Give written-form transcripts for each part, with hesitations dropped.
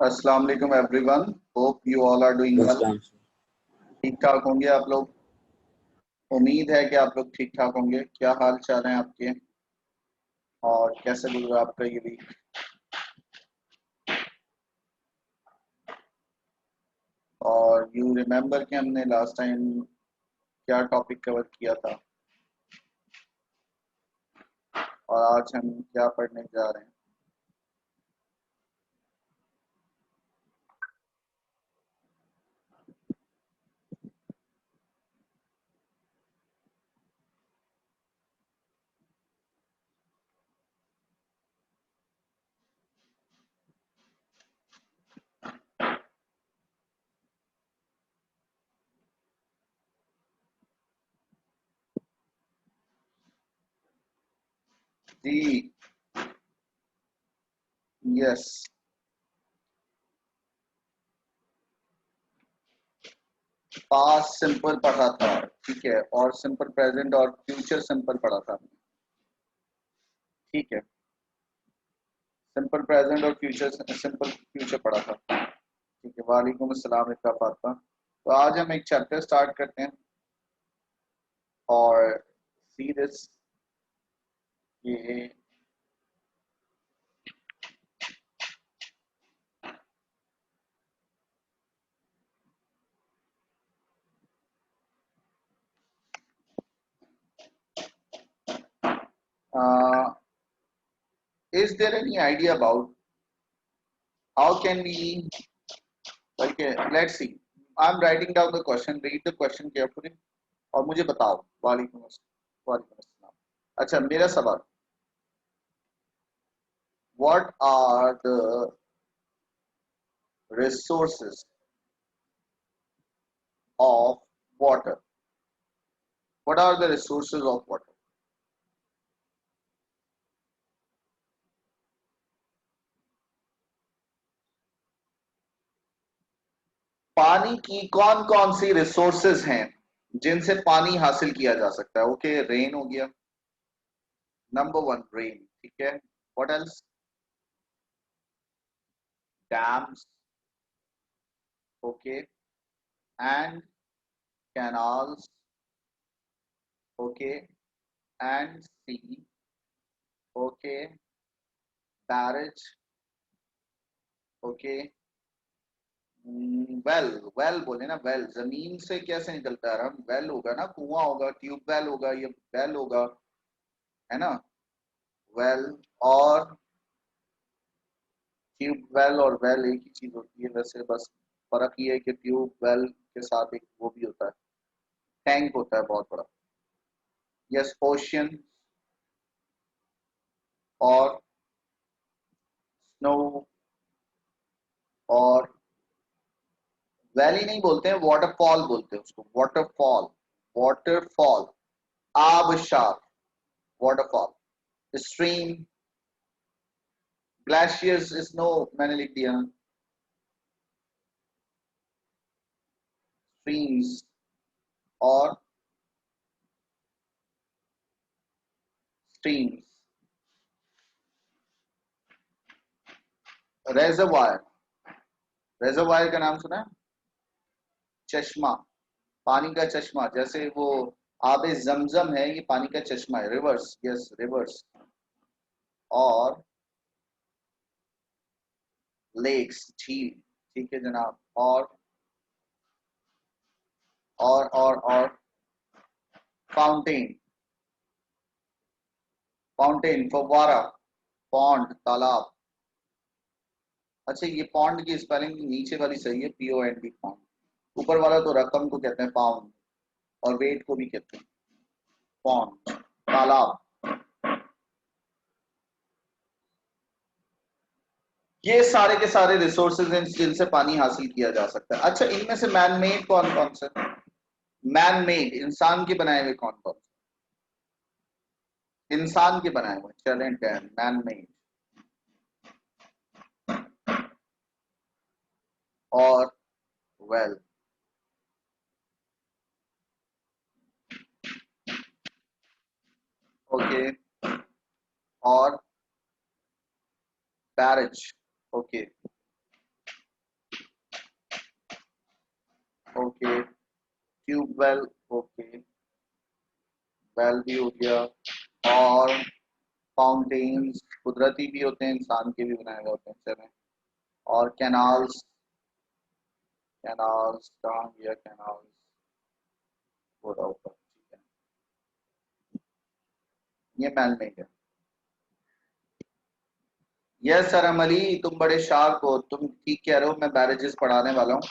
अस्सलाम वालेकुम everyone, hope you all are doing well. अस्सलाम। ठीक ठाक होंगे आप लोग। उम्मीद है कि आप लोग ठीक ठाक होंगे। क्या हाल चाल है आपके और कैसे गुजरा आपका ये वीक? और यू रिमेम्बर कि हमने लास्ट टाइम क्या टॉपिक कवर किया था और आज हम क्या पढ़ने जा रहे हैं? जी, यस। पास्ट सिंपल पढ़ा था, ठीक है, और सिंपल प्रेजेंट और फ्यूचर सिंपल पढ़ा था, ठीक है। सिंपल प्रेजेंट और फ्यूचर सिंपल फ्यूचर पढ़ा था, ठीक है। वालेकुम अस्सलाम इकरा फातिमा। तो आज हम एक चैप्टर स्टार्ट करते हैं और सी दिस, ये is there any idea about how can we, okay, let's see, I'm writing down the question, read the question carefully और मुझे बताओ। वालेकुम अस्सलाम। अच्छा, मेरा सवाल, what are the resources of water? What are the resources of water? पानी की कौन कौन सी रिसोर्सेज हैं जिनसे पानी हासिल किया जा सकता है? ओके, रेन हो गया, नंबर वन रेन, ठीक है। What else? Dams, okay, and canals, okay, and sea, okay, barrage, okay, well. Well बोले ना, वेल जमीन से कैसे निकलता है? हम वेल होगा ना, कुआं होगा, ट्यूब वेल होगा, ये वेल होगा, है ना? वेल और ट्यूब वेल और वेल एक ही चीज होती है वैसे, बस फर्क ये है कि ट्यूब वेल के साथ एक वो भी होता है, टैंक होता है बहुत बड़ा। यस, ओशियन और स्नो, और वैली नहीं बोलते हैं, वाटरफॉल बोलते हैं उसको, वाटरफॉल। वाटरफॉल, आबशार, वाटरफॉल। स्ट्रीम, ग्लेशियर्स, स्नो मैंने लिख दिया। स्ट्रीम्स और स्ट्रीम्स। रेजरवायर, रेजरवायर का नाम सुना है? चश्मा, पानी का चश्मा, जैसे वो आबे जमजम है, ये पानी का चश्मा है। Reverse, yes reverse. और लेक्स, झील, ठीक है जनाब। और फाउंटेन, फाउंटेन, फव्वारा, पॉन्ड, तालाब। अच्छा, ये पॉन्ड की स्पेलिंग नीचे वाली सही है, POND, पॉन्ड। ऊपर वाला तो रकम को कहते हैं पाउंड, और वेट को भी कहते हैं पॉन्ड, तालाब। ये सारे के सारे रिसोर्सेज हैं जिनसे पानी हासिल किया जा सकता है। अच्छा, इनमें से मैन मेड कौन कौन से? मैन मेड, इंसान के बनाए हुए कौन कौन से? इंसान के बनाए हुए, चलें, टैन मैन मेड और वेल, ओके, और barrage, okay. Okay, tube well, okay, well भी हो गया। और फाउंटेन्स कुदरती भी होते हैं, इंसान के भी बनाए हुए होते हैं, चलें। और कैनाल्स, कैनाल्स कहाँ गया कैनाल्स, वो रहा ऊपर, ठीक है, ये मैल में गया। यस सर अमली, तुम बड़े शार्प हो, तुम ठीक कह रहे हो, मैं बैरेजेस पढ़ाने वाला हूँ,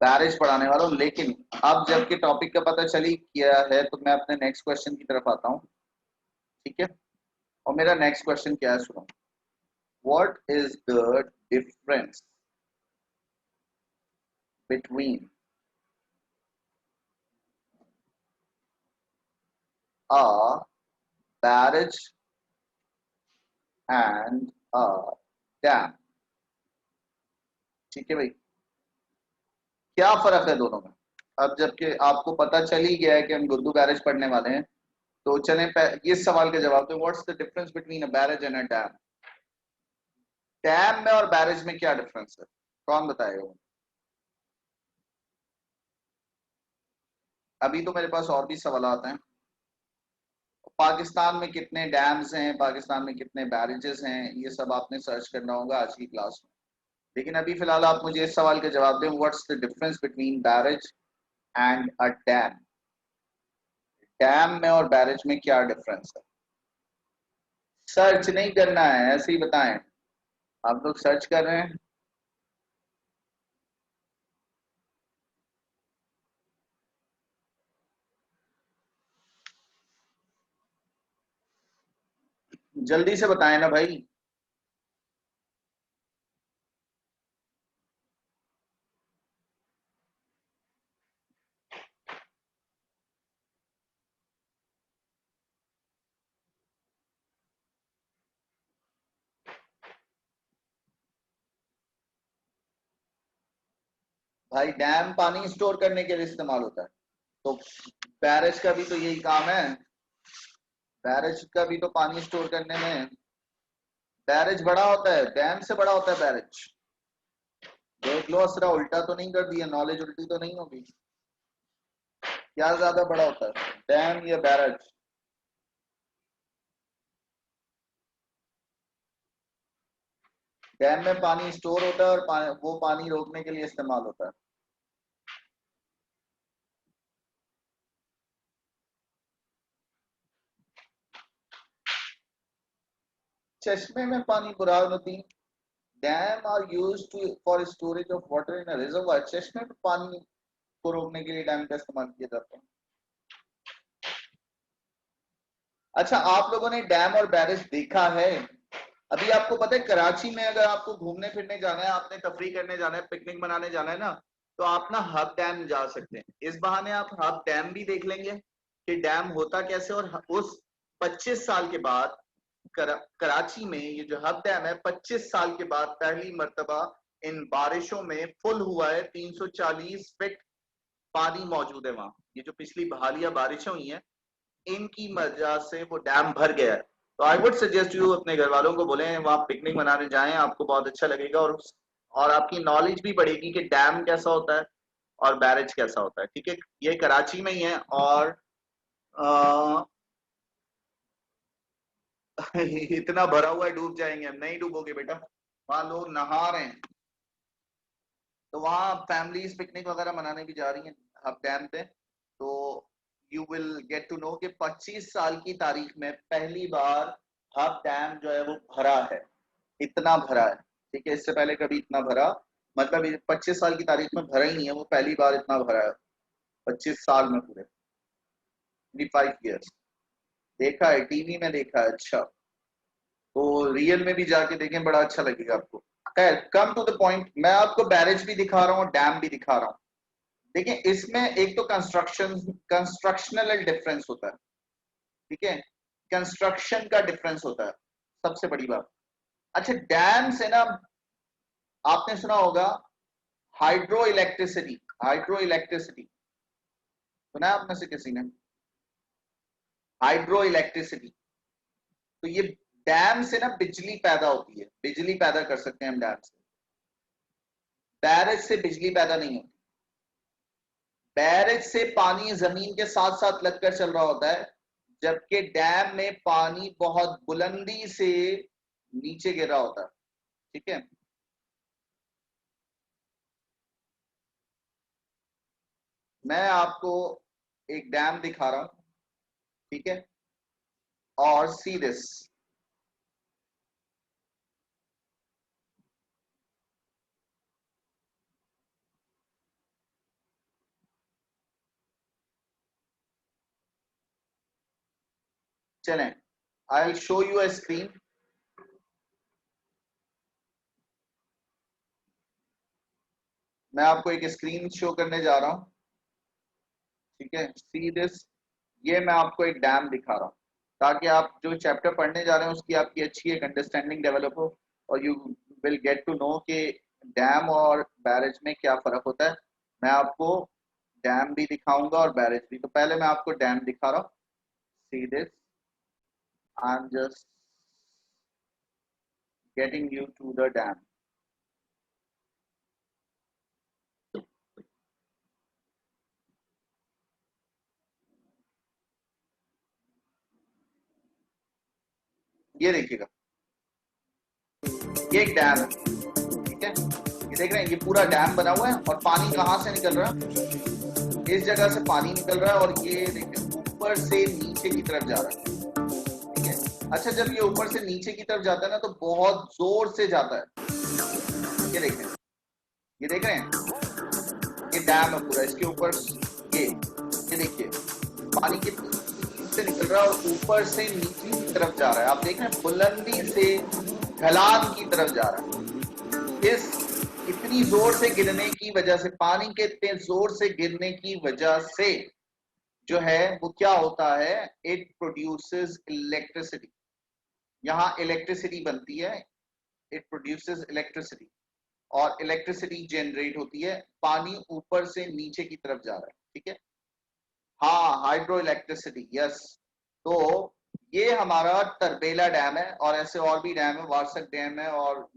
बैरेज पढ़ाने वाला हूँ, लेकिन अब जबकि टॉपिक का पता चली किया है तो मैं अपने नेक्स्ट क्वेश्चन की तरफ आता हूँ, ठीक है। और मेरा नेक्स्ट क्वेश्चन क्या है, सुनो। What is the difference between a barrage and a dam? ठीक है भाई, क्या फर्क है दोनों में? अब जबकि आपको पता चल ही गया है कि हम गुड्डू बैरेज पढ़ने वाले हैं, तो चलें इस सवाल के जवाब दो। What's the difference between a barrage and a dam? Dam में और बैरेज में क्या डिफरेंस है, कौन बताएगा? अभी तो मेरे पास और भी सवाल हैं। पाकिस्तान में कितने डैम्स हैं, पाकिस्तान में कितने बैरेजेस हैं, ये सब आपने सर्च करना होगा आज की क्लास में। लेकिन अभी फिलहाल आप मुझे इस सवाल के जवाब दें, what's the difference between barrage and a dam? Dam में और बैरेज में क्या डिफरेंस है? सर्च नहीं करना है, ऐसे ही बताएं। आप लोग सर्च कर रहे हैं। जल्दी से बताएं ना भाई। भाई डैम पानी स्टोर करने के लिए इस्तेमाल होता है, तो बैरेज का भी तो यही काम है। बैरेज का भी तो पानी स्टोर करने में। बैरेज बड़ा होता है, डैम से बड़ा होता है बैरेज। देख लो, असरा उल्टा तो नहीं कर दिया, नॉलेज उल्टी तो नहीं होगी। क्या ज्यादा बड़ा होता है, डैम या बैरेज? डैम में पानी स्टोर होता है और वो पानी रोकने के लिए इस्तेमाल होता है। चश्मे में पानी बुरान होती। Dam are use to for storage of water in reservoir. चश्मे में पानी को रोकने के लिए डैम का इस्तेमाल किया जाता है। अच्छा, आप लोगों ने डैम और बैरेज देखा है? अभी आपको पता है, कराची में अगर आपको घूमने फिरने जाना है, आपने तफरी करने जाना है, पिकनिक मनाने जाना है ना, तो आप ना हब डैम जा सकते हैं। इस बहाने आप हब डैम भी देख लेंगे कि डैम होता कैसे। और उस 25 साल के बाद कराची में ये जो हब डैम है, 25 साल के बाद पहली मर्तबा इन बारिशों में फुल हुआ है। 340 फीट पानी मौजूद है वहां। ये जो पिछली बहालिया बारिशें हुई हैं, इनकी वजह से वो डैम भर गया है। तो आई वुड सजेस्ट यू, अपने घर वालों को बोलें वहां पिकनिक मनाने जाएं, आपको बहुत अच्छा लगेगा। और आपकी नॉलेज भी बढ़ेगी कि डैम कैसा होता है और बैरेज कैसा होता है, ठीक है। ये कराची में ही है। और आ, इतना भरा हुआ है, डूब जाएंगे हम? नहीं डूबोगे बेटा, वहां लोग नहा रहे हैं। तो वहां फैमिलीज पिकनिक वगैरह मनाने भी जा रही हैं हब डैम पे। तो you will get to know कि 25 साल की तारीख में पहली बार हब डैम जो है वो भरा है। इतना भरा है, ठीक है। इससे पहले कभी इतना भरा, मतलब 25 साल की तारीख में भरा ही नहीं है, वो पहली बार इतना भरा है 25 साल में पूरे। 25 ईयर्स। देखा है, टीवी में देखा है। अच्छा, तो रियल में भी जाके देखें, बड़ा अच्छा लगेगा आपको। खैर, कम टू द पॉइंट, मैं आपको बैरेज भी दिखा रहा हूँ, डैम भी दिखा रहा हूँ। देखिए, इसमें एक तो कंस्ट्रक्शनल डिफरेंस होता है, ठीक है। कंस्ट्रक्शन का डिफरेंस होता है, सबसे बड़ी बात। अच्छा, डैम से ना, आपने सुना होगा हाइड्रो इलेक्ट्रिसिटी। हाइड्रो इलेक्ट्रिसिटी सुना है आप में से किसी ने? हाइड्रो इलेक्ट्रिसिटी, तो ये डैम से ना बिजली पैदा होती है, बिजली पैदा कर सकते हैं हम डैम से। बैरेज से बिजली पैदा नहीं होती। बैरेज से पानी जमीन के साथ साथ लगकर चल रहा होता है, जबकि डैम में पानी बहुत बुलंदी से नीचे गिर रहा होता है। ठीक है, मैं आपको एक डैम दिखा रहा हूं। ठीक है, और सी दिस, चलें, I will show you a screen. मैं आपको एक स्क्रीन शो करने जा रहा हूं। ठीक है, सी दिस, ये मैं आपको एक डैम दिखा रहा हूँ, ताकि आप जो चैप्टर पढ़ने जा रहे हैं उसकी आपकी अच्छी एक अंडरस्टैंडिंग डेवलप हो, और you will get to know कि डैम और बैरेज में क्या फर्क होता है। मैं आपको डैम भी दिखाऊंगा और बैरेज भी। तो पहले मैं आपको डैम दिखा रहा हूँ। See this, I am just getting you to the dam. ये देखिएगा, ये एक डैम है। ठीक है, ये देख रहे हैं, ये पूरा डैम बना हुआ है, और पानी कहाँ से निकल रहा है? इस जगह से पानी निकल रहा है, और ये देखिए ऊपर से नीचे की तरफ जा रहा है। ठीक है, अच्छा, जब ये ऊपर से नीचे की तरफ जाता है ना, तो बहुत जोर से जाता है। ये देखें, ये देख रहे हैं, ये डैम है पूरा, इसके ऊपर ये देखिए, पानी कितनी स्पीड से निकल रहा है और ऊपर से नीचे की तरफ जा रहा है। आप देख रहे हैं, बुलंदी से ढलान की तरफ जा रहा है। इस इतनी जोर से गिरने की वजह से, पानी के इतने जोर से गिरने की वजह से जो है वो क्या होता है, इट प्रोड्यूसेस इलेक्ट्रिसिटी। यहाँ इलेक्ट्रिसिटी बनती है, इट प्रोड्यूसेस इलेक्ट्रिसिटी, और इलेक्ट्रिसिटी जनरेट होती है। पानी ऊपर से नीचे की तरफ जा रहा है। ठीक है, हाँ, हाइड्रो इलेक्ट्रिसिटी, यस। तो ये हमारा तरबेला डैम है, और ऐसे और भी डैम है, वार्षक डैम है, और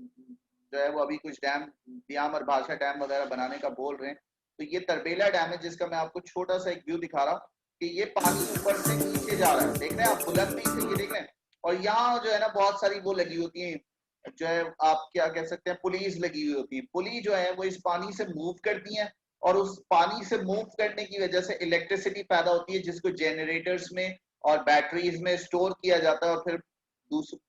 जो है वो अभी कुछ डैम ब्याम और भाषा डैम वगैरह बनाने का बोल रहे हैं। तो ये तरबेला डैम है, जिसका मैं आपको छोटा सा एक व्यू दिखा रहा हूँ कि ये पानी ऊपर से नीचे जा रहा है। देख रहे हैं आप, बुलंदी से, ये देख रहे हैं। और यहाँ जो है ना, बहुत सारी वो लगी होती है, जो है आप क्या कह सकते हैं, पुलिस लगी हुई होती है। पुली जो है वो इस पानी से मूव करती है, और उस पानी से मूव करने की वजह से इलेक्ट्रिसिटी पैदा होती है, जिसको जनरेटर्स में और बैटरीज में स्टोर किया जाता है, और फिर दूसरे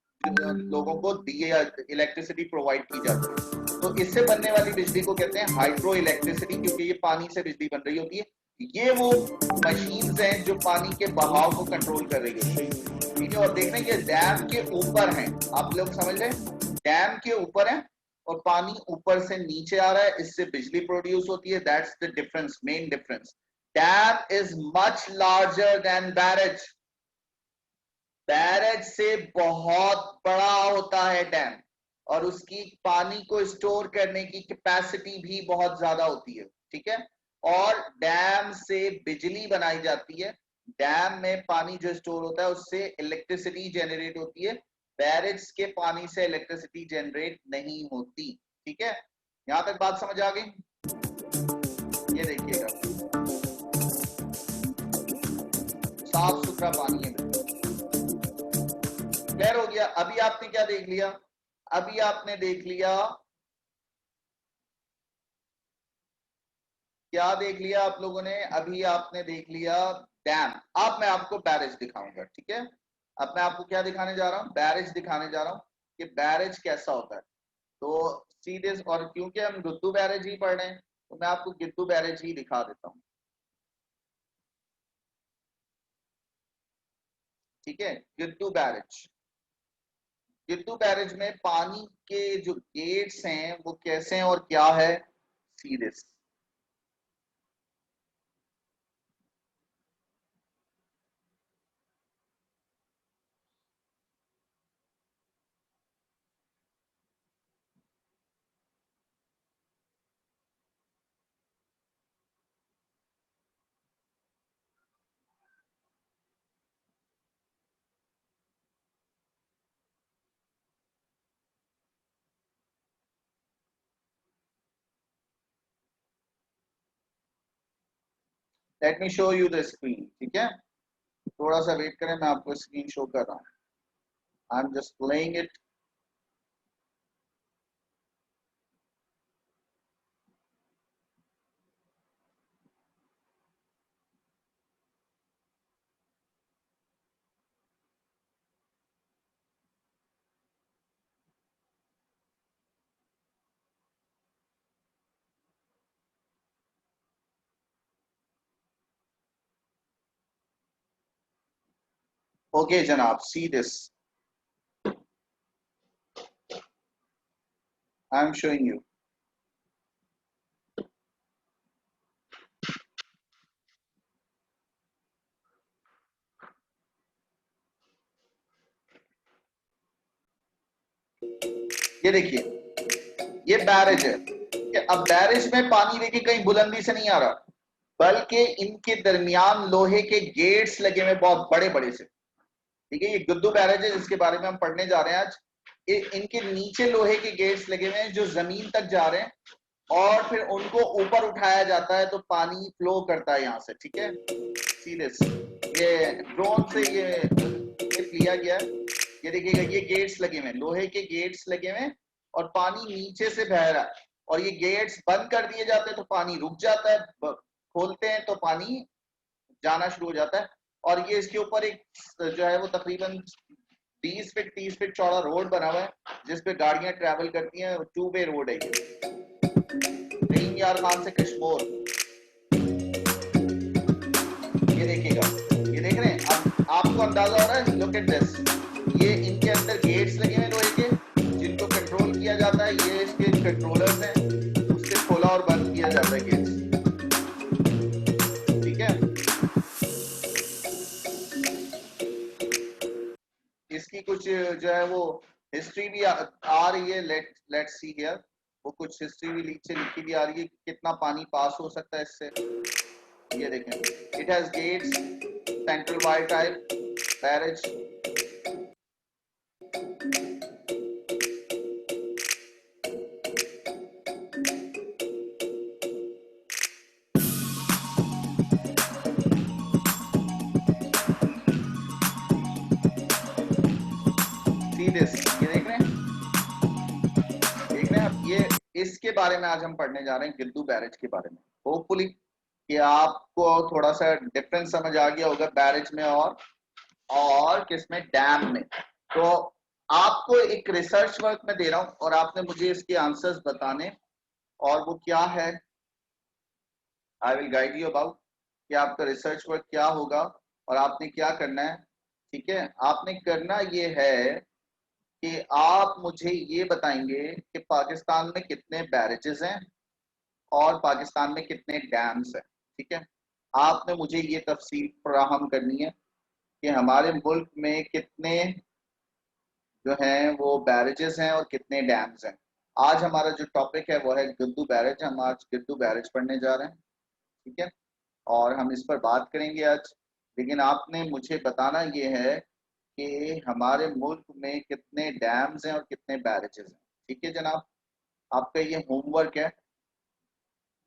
लोगों को दिए इलेक्ट्रिसिटी प्रोवाइड की जाती है। तो इससे बनने वाली बिजली को कहते हैं हाइड्रो इलेक्ट्रिसिटी, क्योंकि ये पानी से बिजली बन रही होती है। ये वो मशीन्स हैं जो पानी के बहाव को कंट्रोल कर रही होती है। ठीक है, और देख रहे हैं ये डैम के ऊपर हैं, आप लोग समझ रहे हैं, डैम के ऊपर है, और पानी ऊपर से नीचे आ रहा है, इससे बिजली प्रोड्यूस होती है। That's the difference, main difference. Dam is much larger than barrage. Barrage से बहुत बड़ा होता है डैम, और उसकी पानी को स्टोर करने की कैपेसिटी भी बहुत ज्यादा होती है। ठीक है, और डैम से बिजली बनाई जाती है। डैम में पानी जो स्टोर होता है उससे इलेक्ट्रिसिटी जनरेट होती है। बैरेज के पानी से इलेक्ट्रिसिटी जनरेट नहीं होती। ठीक है, यहां तक बात समझ आ गई? ये देखिएगा, साफ सुथरा पानी है, क्लियर हो गया। अभी आपने क्या देख लिया? अभी आपने देख लिया, क्या देख लिया आप लोगों ने? अभी आपने देख लिया डैम। अब मैं आपको बैरेज दिखाऊंगा। ठीक है, अब मैं आपको क्या दिखाने जा रहा हूं? बैरेज दिखाने जा रहा हूं कि बैरेज कैसा होता है। तो सीधे, और क्योंकि हम गुद्दू बैरेज ही पढ़ रहे हैं, तो मैं आपको गिद्दू बैरेज ही दिखा देता हूँ। ठीक है, गिद्दू बैरेज। गिद्दू बैरेज में पानी के जो गेट्स हैं वो कैसे हैं और क्या है, सीधे। Let me show you the screen, ठीक है, थोड़ा सा वेट करें, मैं आपको स्क्रीन शो कर रहा हूँ। I am just playing it. Okay जनाब, see this, I am showing you. ये देखिए, ये बैरेज है, कि अब बैरेज में पानी देखिए कहीं बुलंदी से नहीं आ रहा, बल्कि इनके दरमियान लोहे के गेट्स लगे हुए बहुत बड़े बड़े से, ठीक है। ये गुद्दू बैरेज है जिसके बारे में हम पढ़ने जा रहे हैं आज। इनके नीचे लोहे के गेट्स लगे हुए हैं जो जमीन तक जा रहे हैं, और फिर उनको ऊपर उठाया जाता है तो पानी फ्लो करता है यहाँ से, ठीक है। सीरियस, ये ड्रोन से ये क्लिप लिया गया है। ये देखिएगा, ये गेट्स लगे हुए हैं, लोहे के गेट्स लगे हुए हैं, और पानी नीचे से बह रहा है, और ये गेट्स बंद कर दिए जाते हैं तो पानी रुक जाता है, खोलते हैं तो पानी जाना शुरू हो जाता है। और ये इसके ऊपर एक जो है वो तकरीबन 20 फीट 30 फीट चौड़ा रोड बना हुआ है जिसपे गाड़ियां ट्रैवल करती हैं, 2 वे रोड है ये, यार खान से कश्मीर। ये देखिएगा, ये देख रहे हैं, अब आपको अंदाजा हो रहा है, लुक एट दिस, ये इनके अंदर गेट्स लगे हुए लोहे के जिनको कंट्रोल किया जाता है, ये इसके कंट्रोलर्स हैं, उससे खोला और बंद किया जाता है गेट्स, ठीक है। इसकी कुछ जो है वो हिस्ट्री भी आ रही है, लेट्स सी हियर, वो कुछ हिस्ट्री भी नीचे लिखी भी आ रही है कि कितना पानी पास हो सकता है इससे। ये देखें, it has gates, central weir type barrage. See this, ये देख रहे हैं, देख रहे हैं आप, ये इसके बारे में आज हम पढ़ने जा रहे हैं, गिद्दू बैरेज के बारे में। होपफुली कि आपको थोड़ा सा डिफरेंस समझ आ गया होगा बैरेज में और किसमें, डैम में। तो आपको एक रिसर्च वर्क में दे रहा हूं और आपने मुझे इसके आंसर्स बताने, और वो क्या है, I will guide you about कि आपका रिसर्च वर्क क्या होगा और आपने क्या करना है, ठीक है। आपने करना ये है कि आप मुझे ये बताएंगे कि पाकिस्तान में कितने बैरेजेस हैं और पाकिस्तान में कितने डैम्स हैं, ठीक है। आपने मुझे ये तफसील फराहम करनी है कि हमारे मुल्क में कितने जो हैं वो बैरेजेस हैं और कितने डैम्स हैं। आज हमारा जो टॉपिक है वो है गिद्दू बैरेज, हम आज गिद्दू बैरेज पढ़ने जा रहे हैं, ठीक है, और हम इस पर बात करेंगे आज। लेकिन आपने मुझे बताना ये है कि हमारे मुल्क में कितने डैम्स हैं और कितने बैरेजेस हैं, ठीक है जनाब। आपका ये होमवर्क है,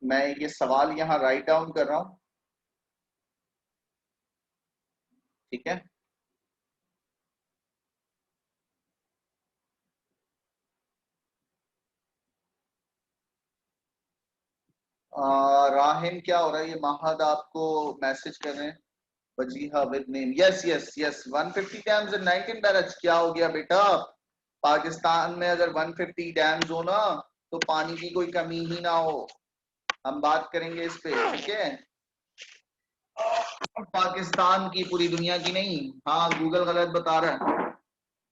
मैं ये सवाल यहाँ राइट डाउन कर रहा हूँ, ठीक है। राहिम क्या हो रहा है, ये महद आपको मैसेज कर रहे हैं, Wajiha with name, yes yes yes, 150 dams and 19 barrage, क्या हो गया बेटा, पाकिस्तान में अगर 150 डैम्स हो ना तो पानी की कोई कमी ही ना हो, हम बात करेंगे इस पे, ठीक है। पाकिस्तान की, पूरी दुनिया की नहीं। हाँ, गूगल गलत बता रहा है,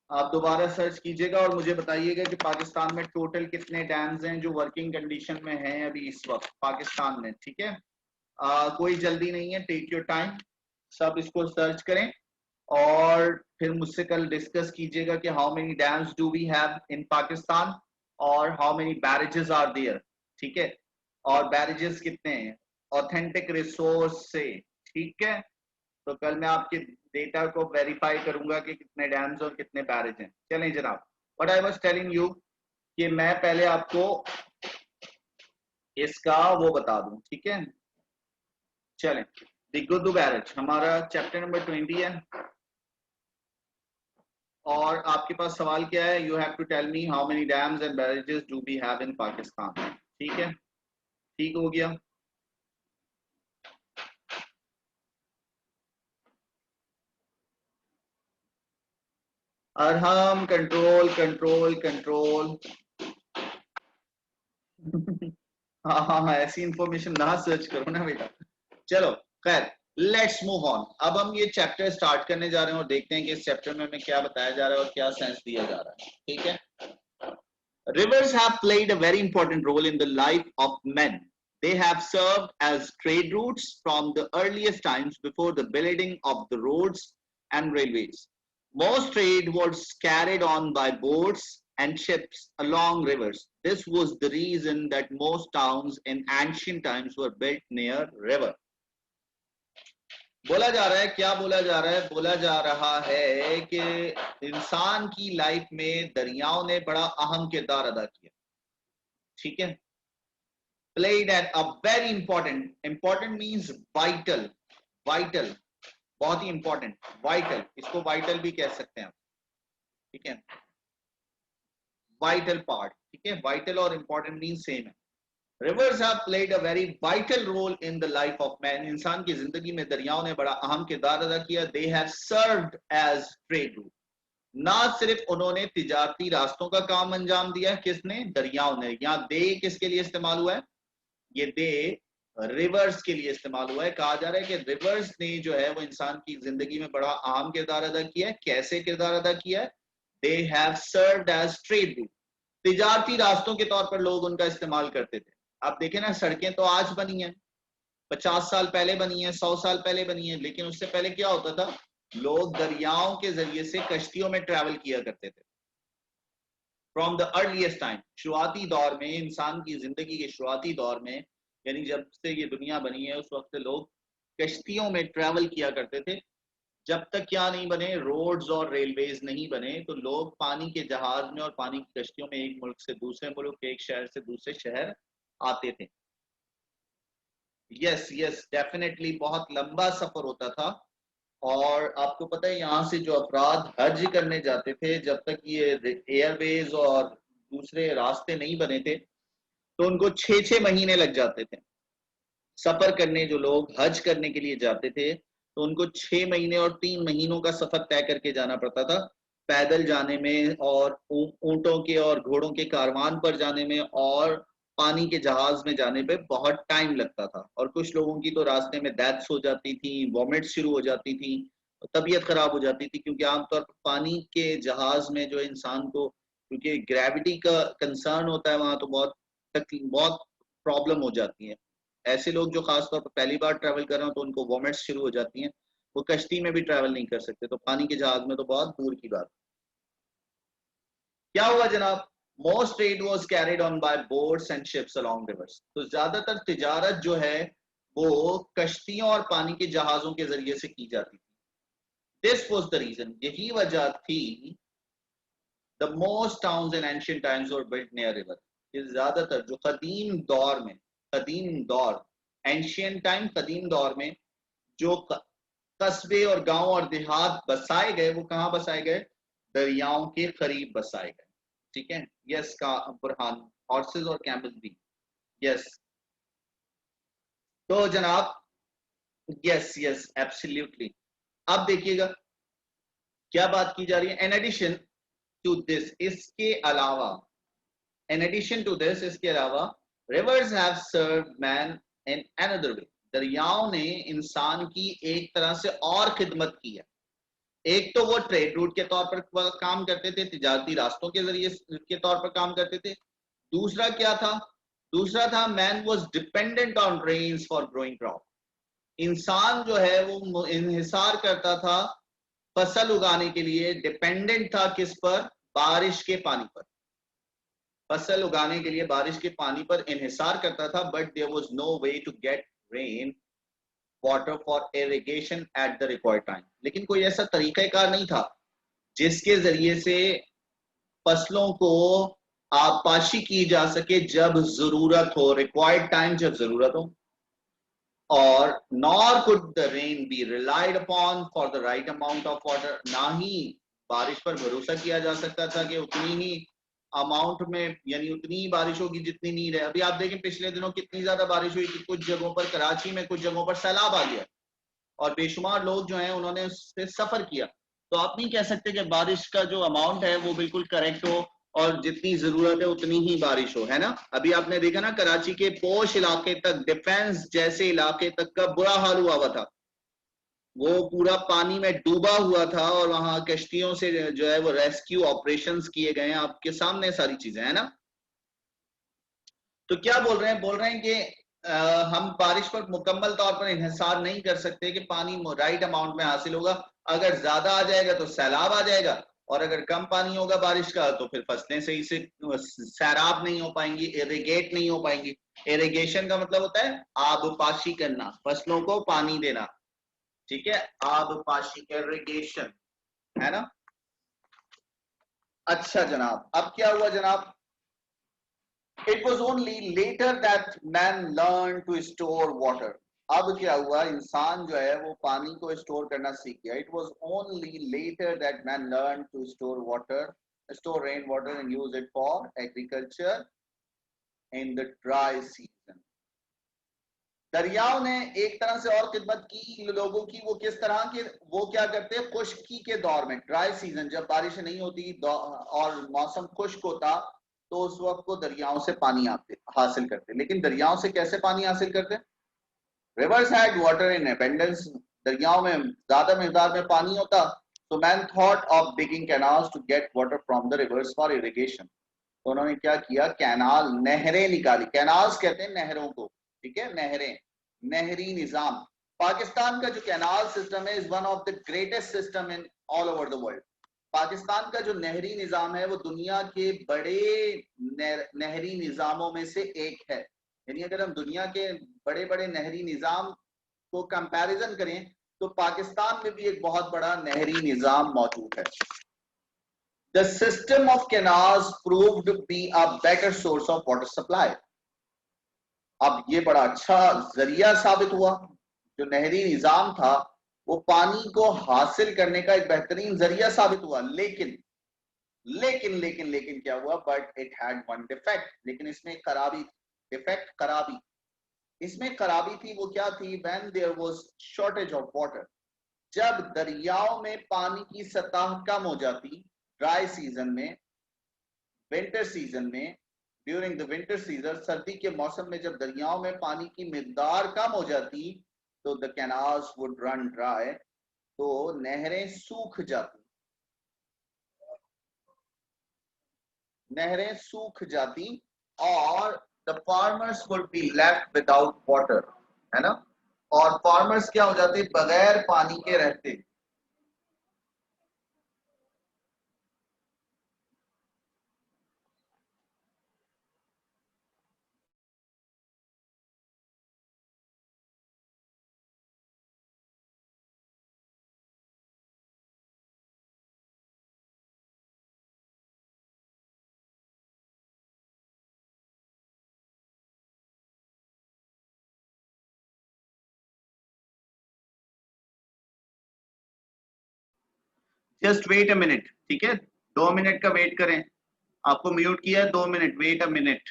आप दोबारा सर्च कीजिएगा और मुझे बताइएगा कि पाकिस्तान में टोटल कितने डैम्स हैं जो वर्किंग कंडीशन में हैं अभी इस वक्त पाकिस्तान में, ठीक है। कोई जल्दी नहीं है, टेक योर टाइम, सब इसको सर्च करें और फिर मुझसे कल डिस्कस कीजिएगा कि how many dams do we have in Pakistan और how many barrages are there, ठीक है, और बैरेजेस कितने हैं ऑथेंटिक रिसोर्स से, ठीक है। तो कल मैं आपके डेटा को वेरीफाई करूंगा कि कितने डैम्स और कितने बैरेज हैं। चलें जनाब, what I was telling you कि मैं पहले आपको इसका वो बता दूं, ठीक है। चलें, द गुदू बैरेज हमारा चैप्टर नंबर 20 है। और आपके पास सवाल क्या है? You have to tell me how many dams and barrages do we have in Pakistan. ठीक है, ठीक हो गया। Arham control control control. हाँ हाँ हाँ, ऐसी इंफॉर्मेशन ना सर्च करो ना बेटा। चलो खैर, लेट्स मूव ऑन। अब हम ये चैप्टर स्टार्ट करने जा रहे हैं और देखते हैं कि इस चैप्टर में हमें क्या बताया जा रहा है और क्या सेंस दिया जा रहा है। ठीक है। Rivers have played a very important role in the life of men. They have served as trade routes from the earliest times before the building of the roads and railways. Most trade was carried on by boats and ships along rivers. This was the reason that most towns in ancient times were built near river. बोला जा रहा है, क्या बोला जा रहा है? बोला जा रहा है कि इंसान की लाइफ में दरियाओं ने बड़ा अहम किरदार अदा किया। ठीक है। played at a very important means vital, vital, बहुत ही इंपॉर्टेंट, वाइटल, इसको वाइटल भी कह सकते हैं आप। ठीक है, वाइटल पार्ट। ठीक है, वाइटल और इंपॉर्टेंट मीन सेम है। Rivers have played a very vital role in the life of man. इंसान की जिंदगी में दरियाओं ने बड़ा अहम किरदार अदा किया। They have served as trade route. ना सिर्फ उन्होंने तिजारती रास्तों का काम अंजाम दिया, किसने? दरियाओं ने। यहाँ दे किसके लिए इस्तेमाल हुआ है? ये दे रिवर्स के लिए इस्तेमाल हुआ है। कहा जा रहा है कि रिवर्स ने जो है वो इंसान की जिंदगी में बड़ा अहम किरदार अदा किया है। कैसे किरदार अदा किया है? They have served as trade route. तिजारती रास्तों के तौर पर लोग उनका इस्तेमाल करते थे। आप देखें ना, सड़कें तो आज बनी हैं, 50 साल पहले बनी है, 100 साल पहले बनी है, लेकिन उससे पहले क्या होता था? लोग दरियाओं के जरिए से कश्तियों में ट्रैवल किया करते थे। फ्रॉम द अर्लीस्ट टाइम, शुरुआती दौर में, इंसान की जिंदगी के शुरुआती दौर में, यानी जब से ये दुनिया बनी है उस वक्त लोग कश्तियों में ट्रैवल किया करते थे। जब तक क्या नहीं बने? रोड्स और रेलवेज नहीं बने, तो लोग पानी के जहाज में और पानी की कश्तियों में एक मुल्क से दूसरे मुल्क, एक शहर से दूसरे शहर आते थे। यस यस, डेफिनेटली बहुत लंबा सफर होता था। और आपको पता है, यहाँ से जो अफराद हज करने जाते थे, जब तक ये एयरवेज और दूसरे रास्ते नहीं बने थे, तो उनको 6-6 महीने लग जाते थे सफर करने। जो लोग हज करने के लिए जाते थे, तो उनको 6 महीने और 3 महीनों का सफर तय करके जाना पड़ता था, पैदल जाने में और ऊंटों के और घोड़ों के कारवान पर जाने में और पानी के जहाज में जाने पे बहुत टाइम लगता था। और कुछ लोगों की तो रास्ते में डेथ्स हो जाती थी, वॉमिट्स शुरू हो जाती थी, तबीयत खराब हो जाती थी, क्योंकि आमतौर पर पानी के जहाज में जो इंसान को, क्योंकि ग्रेविटी का कंसर्न होता है वहां, तो बहुत प्रॉब्लम हो जाती है। ऐसे लोग जो खासतौर पर पहली बार ट्रैवल कर रहे हो, तो उनको वॉमिट्स शुरू हो जाती हैं, वो कश्ती में भी ट्रैवल नहीं कर सकते, तो पानी के जहाज में तो बहुत दूर की बात। क्या हुआ जनाब? Most trade was carried on by boats and ships along rivers. तो ज्यादातर तिजारत जो है वो कश्तियों और पानी के जहाजों के जरिए से की जाती थी। दिस वाज द रीजन, यही वजह थी, the most towns in ancient times were built near river. ये ज्यादातर जो कदीम दौर में, कदीम दौर, एंशिएंट टाइम, कदीम दौर में जो कस्बे और गांव और देहात बसाए गए, वो कहां बसाए गए? दरियाओं के करीब बसाए गए। ठीक है, यस का बुरहान, हॉर्सेस और कैमल भी। यस, तो जनाब, यस यस एब्सोल्युटली। अब देखिएगा क्या बात की जा रही है। इन एडिशन टू दिस, इसके अलावा, इन एडिशन टू दिस, इसके अलावा, rivers have served man in another way. दरियाओं ने इंसान की एक तरह से और खिदमत की है। एक तो वो ट्रेड रूट के तौर पर काम करते थे, तिजारती रास्तों के जरिए के तौर पर काम करते थे। दूसरा क्या था? दूसरा था, man was dependent on rains for growing crop. इंसान जो है वो इन्हिसार करता था फसल उगाने के लिए, डिपेंडेंट था किस पर? बारिश के पानी पर। फसल उगाने के लिए बारिश के पानी पर इन्हिसार करता था, but there was no way to get rain water for irrigation at the required time. लेकिन कोई ऐसा तरीकाकार नहीं था जिसके जरिए से फसलों को आबपाशी की जा सके जब जरूरत हो, रिक्वायर्ड टाइम, जब जरूरत हो। और nor could the rain be relied upon for the right amount of water, ना ही बारिश पर भरोसा किया जा सकता था कि उतनी ही अमाउंट में, यानी उतनी ही बारिश होगी जितनी नीड है। अभी आप देखें पिछले दिनों कितनी ज्यादा बारिश हुई थी, कुछ जगहों पर कराची में कुछ जगहों पर सैलाब आ गया और बेशुमार लोग जो हैं उन्होंने उससे सफर किया। तो आप नहीं कह सकते कि बारिश का जो अमाउंट है वो बिल्कुल करेक्ट हो और जितनी जरूरत है उतनी ही बारिश हो, है ना। अभी आपने देखा ना कराची के पोश इलाके तक, डिफेंस जैसे इलाके तक का बुरा हाल हुआ था, वो पूरा पानी में डूबा हुआ था और वहां कश्तियों से जो है वो रेस्क्यू ऑपरेशंस किए गए हैं, आपके सामने सारी चीजें, है ना। तो क्या बोल रहे हैं, बोल रहे हैं कि हम बारिश पर मुकम्मल तौर पर इन्हिसार नहीं कर सकते कि पानी राइट अमाउंट में हासिल होगा। अगर ज्यादा आ जाएगा तो सैलाब आ जाएगा, और अगर कम पानी होगा बारिश का तो फिर फसलें सही से सैराब नहीं हो पाएंगी, इरिगेट नहीं हो पाएंगी। इरिगेशन का मतलब होता है आबपाशी करना, फसलों को पानी देना, ठीक है, आबपाशी, इरिगेशन, है ना। अच्छा जनाब, अब क्या हुआ जनाब, It was only later that man learned to store water. अब क्या हुआ, इंसान जो है वो पानी को स्टोर करना सीख गया। It was only later that man learned to store rain water and use it for agriculture in the dry season. दरियाओं ने एक तरह से और खिदमत की लोगों की, वो किस तरह के, वो क्या करते हैं खुश्की के दौर में, ड्राई सीजन, जब बारिश नहीं होती और मौसम खुश्क होता, तो उस वक्त को दरियाओं से पानी हासिल करते। लेकिन दरियाओं से कैसे पानी हासिल करते? Rivers had water in abundance, दरियाओं में ज्यादा मिकदार में पानी होता, तो man thought of digging canals to get water from the rivers for irrigation. तो उन्होंने क्या किया, कैनाल, नहरें निकाली, कैनाल्स कहते हैं नहरों को, ठीक है, नहरें, नहरी निजाम। पाकिस्तान का जो कैनाल सिस्टम है is one of the greatest system in all over the world. Pakistan का जो नहरी निजाम है वो दुनिया के बड़े नहरी निजामों में से एक है। यानी अगर हम दुनिया के बड़े बड़े नहरी निजाम को कंपैरिजन करें तो पाकिस्तान में भी एक बहुत बड़ा नहरी निजाम मौजूद है। The system of canals proved to be a better source of water supply. अब ये बड़ा अच्छा जरिया साबित हुआ, जो नहरी निजाम था वो पानी को हासिल करने का एक बेहतरीन जरिया साबित हुआ। लेकिन लेकिन लेकिन लेकिन क्या हुआ, but it had one defect, लेकिन इसमें खराबी, डिफेक्ट खराबी, इसमें खराबी थी। वो क्या थी, when there was shortage of water, जब दरियाओं में पानी की सतह कम हो जाती, ड्राई सीजन में, विंटर सीजन में, ड्यूरिंग द विंटर सीजन, सर्दी के मौसम में जब दरियाओं में पानी की मिकदार कम हो जाती, तो the canals would run dry, तो नहरें सूख जाती, नहरें सूख जाती, और the farmers would be left without water, है ना, और फार्मर्स क्या हो जाते, बगैर पानी के रहते। जस्ट वेट अ मिनट, ठीक है, 2 मिनट का वेट करें, आपको म्यूट किया है, 2 minute, wait a minute.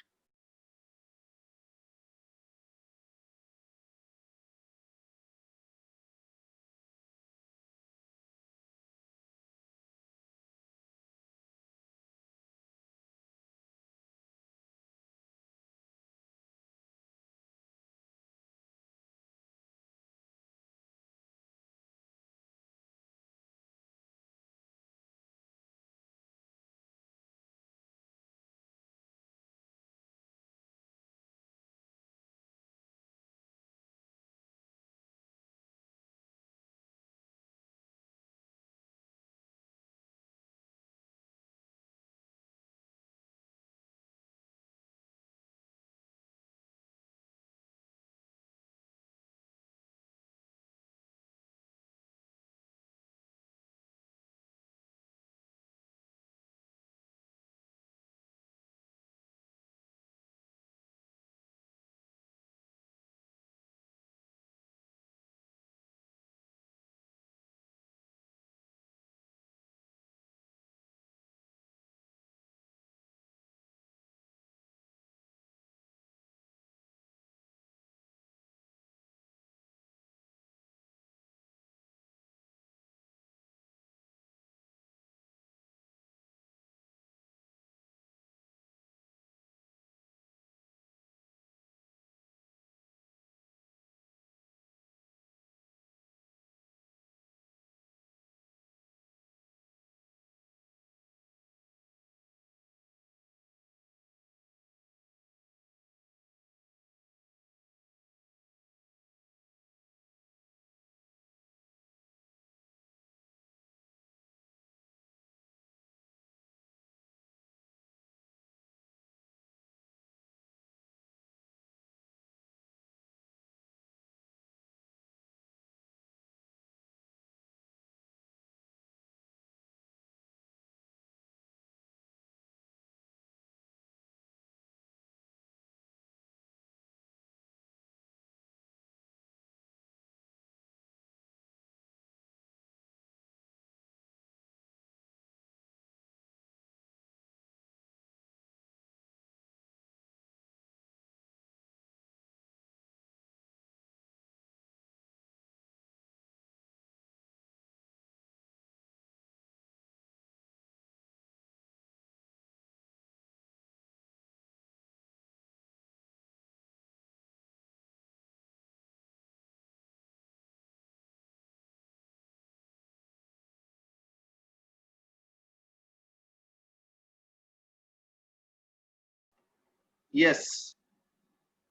Yes,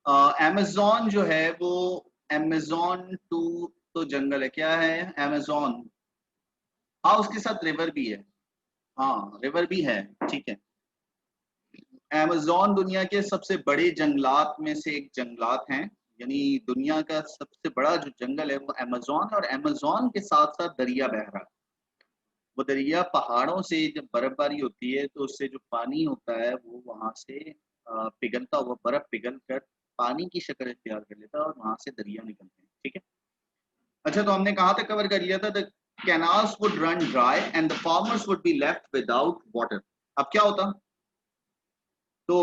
Amazon जो है वो अमेज़न टू तो जंगल है, क्या है अमेज़न, हाँ उसके साथ रिवर भी है, हाँ रिवर भी है, ठीक है। अमेज़न दुनिया के सबसे बड़े जंगलात में से एक जंगलात हैं, यानी दुनिया का सबसे बड़ा जो जंगल है वो अमेज़न, और अमेज़न के साथ साथ दरिया बह रहा है। वो दरिया पहाड़ों से जब बर्फबारी होती है तो उससे जो पानी होता है वो वहां से पिघलता हुआ बर्फ पिघल कर पानी की शक्ल इख्तियार कर लेता है और वहां से दरिया निकलते हैं, ठीक है। अच्छा, तो हमने कहाँ तक कवर कर लिया था, the canals would run dry and the farmers would be left without water. अब क्या होता, तो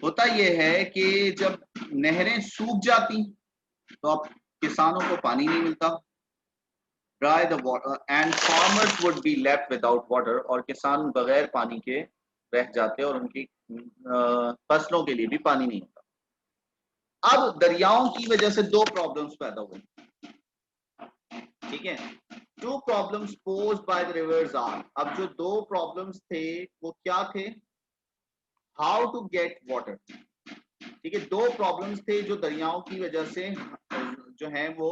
होता यह है कि जब नहरें सूख जाती तो अब किसानों को पानी नहीं मिलता, dry the water and farmers would be left without water, और किसान बगैर पानी के रह जाते और उनकी फसलों के लिए भी पानी नहीं होता। अब दरियाओं की वजह से दो प्रॉब्लम्स पैदा हुए, ठीक है। Two problems posed by the rivers are, अब जो दो प्रॉब्लम्स थे वो क्या थे, हाउ टू गेट वाटर, ठीक है। दो प्रॉब्लम्स थे जो दरियाओं की वजह से जो है वो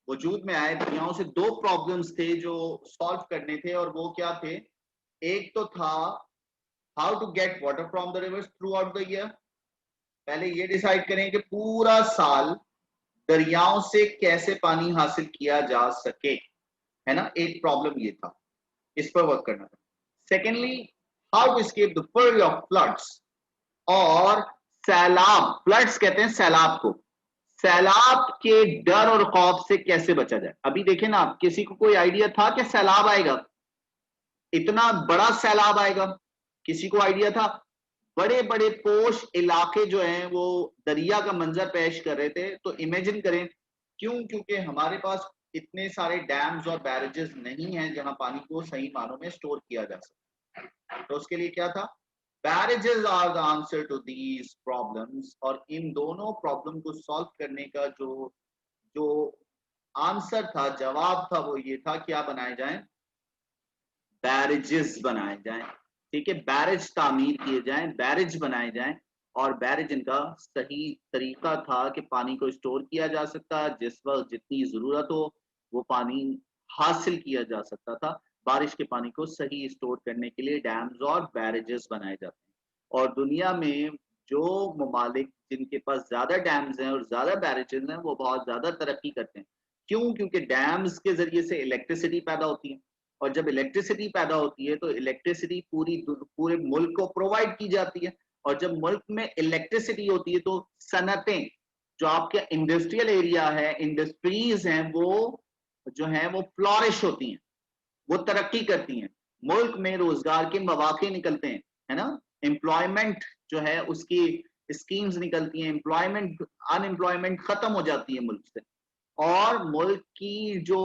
वजूद में आए, दरियाओं से दो प्रॉब्लम्स थे जो सॉल्व करने थे, और वो क्या थे, एक तो था how to get water from the rivers throughout the year, पहले ये डिसाइड करें कि पूरा साल दरियाओं से कैसे पानी हासिल किया जा सके, है ना, एक प्रॉब्लम ये था, इस पर वर्क करना था। Secondly, how to escape the flurry of floods, और सैलाब, फ्लड्स कहते हैं सैलाब को, सैलाब के डर और खौफ से कैसे बचा जाए। अभी देखें ना, किसी को कोई आइडिया था कि सैलाब आएगा, इतना बड़ा सैलाब आएगा, किसी को आइडिया था? बड़े बड़े पोश इलाके जो हैं वो दरिया का मंजर पेश कर रहे थे। तो इमेजिन करें, क्यों, क्योंकि हमारे पास इतने सारे डैम्स और बैरेजेस नहीं हैं जहां पानी को सही मानों में स्टोर किया जा सके। तो उसके लिए क्या था, barrages are the answer to these problems, और इन दोनों प्रॉब्लम को सॉल्व करने का जो जो आंसर था, जवाब था, वो ये था क्या बनाए जाएं, बैरेजेस बनाए जाएं, ठीक है, बैरेज तामीर किए जाएं, बैरेज बनाए जाएं, और बैरेज इनका सही तरीका था कि पानी को स्टोर किया जा सकता, जिस वक्त जितनी जरूरत हो वो पानी हासिल किया जा सकता था। बारिश के पानी को सही स्टोर करने के लिए डैम्स और बैरेजेस बनाए जाते हैं। और दुनिया में जो ममालिक जिनके पास ज्यादा डैम्स हैं और ज्यादा बैरेजेस हैं वो बहुत ज्यादा तरक्की करते हैं। क्यों? क्योंकि डैम्स के जरिए से इलेक्ट्रिसिटी पैदा होती है, और जब इलेक्ट्रिसिटी पैदा होती है तो इलेक्ट्रिसिटी पूरे मुल्क को प्रोवाइड की जाती है, और जब मुल्क में इलेक्ट्रिसिटी होती है तो सनतें, जो आपके इंडस्ट्रियल एरिया है, इंडस्ट्रीज हैं, वो जो है वो फ्लॉरिश होती हैं, वो तरक्की करती हैं, मुल्क में रोजगार के मौके निकलते हैं, है ना, एम्प्लॉयमेंट जो है उसकी स्कीम्स निकलती हैं, एम्प्लॉयमेंट, अनएम्प्लॉयमेंट खत्म हो जाती है मुल्क से, और मुल्क की जो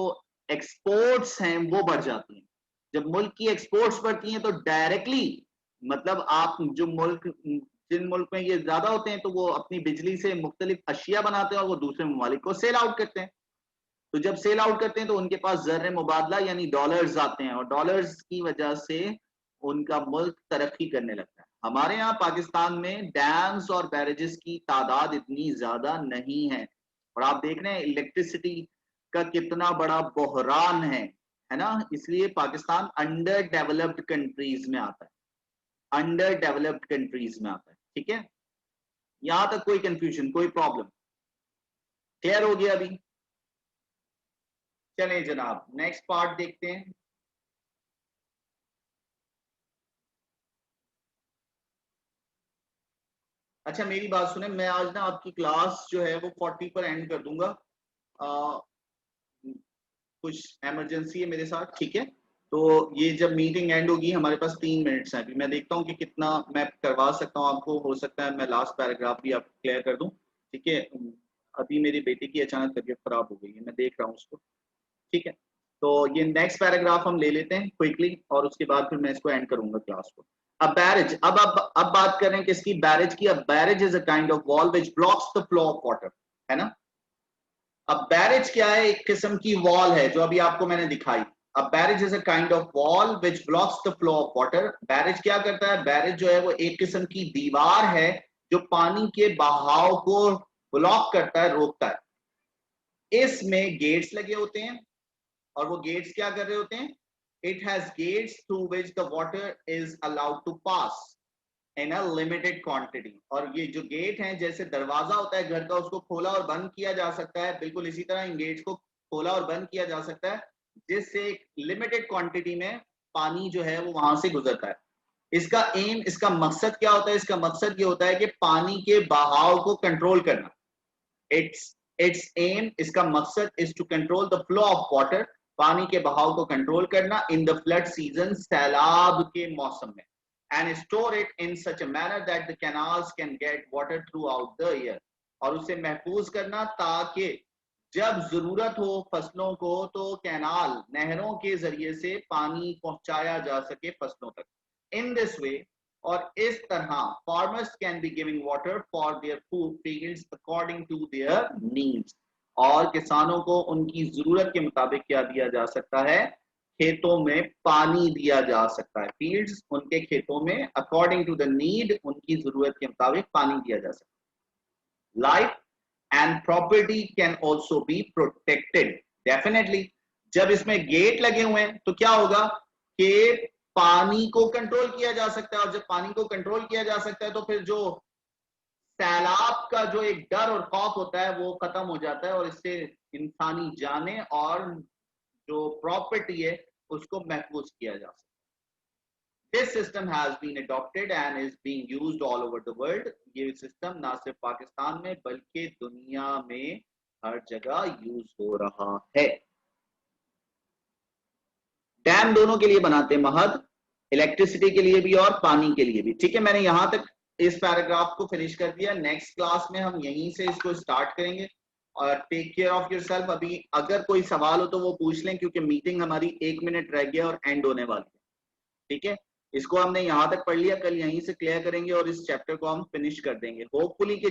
एक्सपोर्ट्स हैं वो बढ़ जाती हैं। जब मुल्क की एक्सपोर्ट्स बढ़ती हैं तो डायरेक्टली, मतलब आप जो मुल्क, जिन मुल्क में ये ज्यादा होते हैं तो वो अपनी बिजली से मुख्तलिफ अशिया बनाते हैं और वो दूसरे ममालिक को सेल आउट करते हैं। तो जब सेल आउट करते हैं तो उनके पास ज़र मुबादला यानी डॉलर्स आते हैं, और डॉलर्स की वजह से उनका मुल्क तरक्की करने लगता है। हमारे यहाँ पाकिस्तान में डैम्स और बैरेजेस की तादाद इतनी ज्यादा नहीं है, और आप देख रहे हैं इलेक्ट्रिसिटी का कितना बड़ा बहरान है ना, इसलिए पाकिस्तान अंडर डेवलप्ड कंट्रीज में आता है, अंडर डेवलप्ड कंट्रीज में आता है, ठीक है। यहां तक कोई कंफ्यूजन, कोई प्रॉब्लम, क्लियर हो गया अभी? चलें जनाब, नेक्स्ट पार्ट देखते हैं। अच्छा, मेरी बात सुने, मैं आज ना आपकी क्लास जो है वो 40 पर एंड कर दूंगा, आ, कुछ इमरजेंसी है मेरे साथ, ठीक है। तो ये जब मीटिंग एंड होगी, हमारे पास 3 मिनट्स हैं अभी, मैं देखता हूँ कि कितना मैं करवा सकता हूँ आपको, हो सकता है मैं लास्ट पैराग्राफ भी आप क्लियर कर दूं, ठीक है। अभी मेरी बेटी की अचानक तबीयत खराब हो गई है, मैं देख रहा हूँ उसको, ठीक है। तो ये नेक्स्ट पैराग्राफ हम ले लेते हैं क्विकली, और उसके बाद फिर मैं इसको एंड करूंगा क्लास को। अब बैरेज, अब बात कर रहे हैं किसकी, बैरेज की। अब barrage is a kind of wall which blocks the flow of water, है ना। अब बैरेज क्या है, एक किस्म की वॉल है जो अभी आपको मैंने दिखाई, A barrage is a kind of wall which blocks the flow of water. Barrage क्या करता है? Barrage जो है वो एक किस्म की दीवार है जो पानी के बहाव को ब्लॉक करता है, रोकता है। इसमें गेट्स लगे होते हैं और वो गेट्स क्या कर रहे होते हैं? It has gates through which the water is allowed to pass in a limited quantity. और ये जो गेट हैं, जैसे दरवाजा होता है घर का, उसको खोला और बंद किया जा सकता है, बिल्कुल इसी तरह इन गेट्स को खोला और बंद किया जा सकता है, जिससे एक लिमिटेड क्वांटिटी में पानी जो है वो वहां से गुजरता है। इसका एम, इसका मकसद क्या होता है? इसका मकसद ये होता है कि पानी के बहाव को कंट्रोल करना। इट्स एम, इसका मकसद is to control the flow of water, पानी के बहाव को कंट्रोल करना इन द फ्लड सीजन, सैलाब के मौसम में, and store it in such a manner that the canals can get water through out the year, और उसे महफूज करना ताकि जब जरूरत हो फसलों को तो कैनाल, नहरों के जरिए से पानी पहुंचाया जा सके फसलों तक। इन दिस वे, और इस तरह, farmers can be giving water for their food fields according to their needs, और किसानों को उनकी जरूरत के मुताबिक क्या दिया जा सकता है? खेतों में पानी दिया जा सकता है। फील्ड्स, उनके खेतों में, अकॉर्डिंग टू द नीड, उनकी जरूरत के मुताबिक पानी दिया जा सकता है। Life and property can also be protected. Definitely, जब इसमें गेट लगे हुए हैं तो क्या होगा कि पानी को कंट्रोल किया जा सकता है, और जब पानी को कंट्रोल किया जा सकता है तो फिर जो सैलाब का जो एक डर और खौफ होता है वो खत्म हो जाता है, और इससे इंसानी जाने और जो प्रॉपर्टी है उसको महफूज किया जा सकता है। This system has been adopted and is being used all over the world. ये सिस्टम ना सिर्फ पाकिस्तान में बल्कि दुनिया में हर जगह यूज हो रहा है। डैम दोनों के लिए बनाते हैं महद, इलेक्ट्रिसिटी के लिए भी और पानी के लिए भी। ठीक है, मैंने यहां तक इस पैराग्राफ को फिनिश कर दिया। नेक्स्ट क्लास में हम यहीं से इसको स्टार्ट करेंगे। और टेक केयर ऑफ योरसेल्फ। अभी अगर कोई सवाल हो तो वो पूछ लें, क्योंकि मीटिंग हमारी 1 मिनट रह गया और एंड होने वाली है। ठीक है, इसको हमने यहां तक पढ़ लिया, कल यहीं से क्लियर करेंगे और इस चैप्टर को हम फिनिश कर देंगे होपफुली कि